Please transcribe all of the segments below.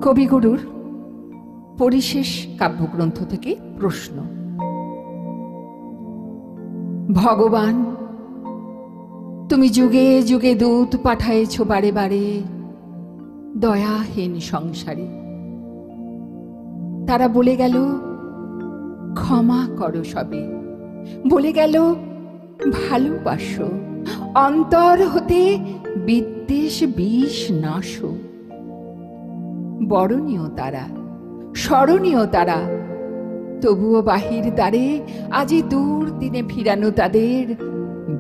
কবিগুরুর পরিশেষ কাব্যগ্রন্থ থেকে প্রশ্ন। ভগবান, তুমি যুগে যুগে দূত পাঠায়েছ বারে বারে দয়াহীন সংসারে। তারা বলে গেল ক্ষমা করো সবে, বলে গেল ভালোবাসো, অন্তর হতে বিদ্বেষ বিষ নাশো। বরণীয় তারা, স্মরণীয় তারা, তবুও বাহির দ্বারে আজি দূর দিনে ফিরানো তাদের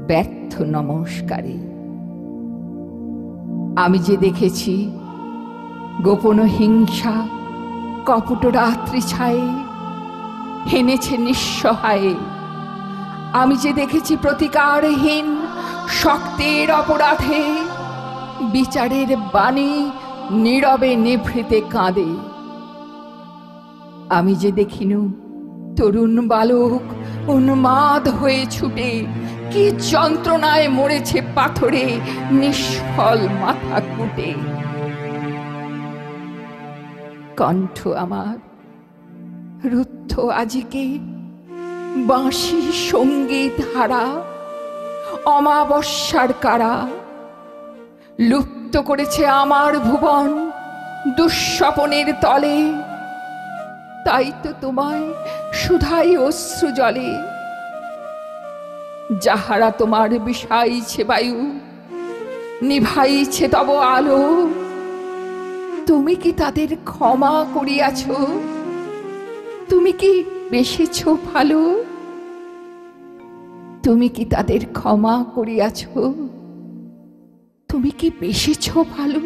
ব্যর্থ নমস্কারে। আমি যে দেখেছি গোপন হিংসা কপট রাত্রি ছায়ে হেনেছে নিঃসহায়ে। আমি যে দেখেছি প্রতিকারহীন শক্তের অপরাধে বিচারের বাণী নীরবে নিভৃতে কাঁদে। আমি যে দেখিনু তরুণ বালক উন্মাদ হয়ে ছুটে কি যন্ত্রণায় মরেছে পাথরে নিষ্ফল মাথা কুটে। কণ্ঠ আমার রুদ্ধ আজিকে বাঁশি সঙ্গীত হারা অমাবস্যার কারা। লুপ্ত করেছে আমার ভুবন দুঃস্বপনের তলে, তাই তো তোমায় শুধাই অশ্রু জলে। যাহারা তোমার বিষাইছে বায়ু, নিভাইছে তব আলো, তুমি কি তাদের ক্ষমা করিয়াছ? তুমি কি বেসেছ ভালো? তুমি কি তাদের ক্ষমা করিয়াছ? তুমি কি বেসেছ ভালো?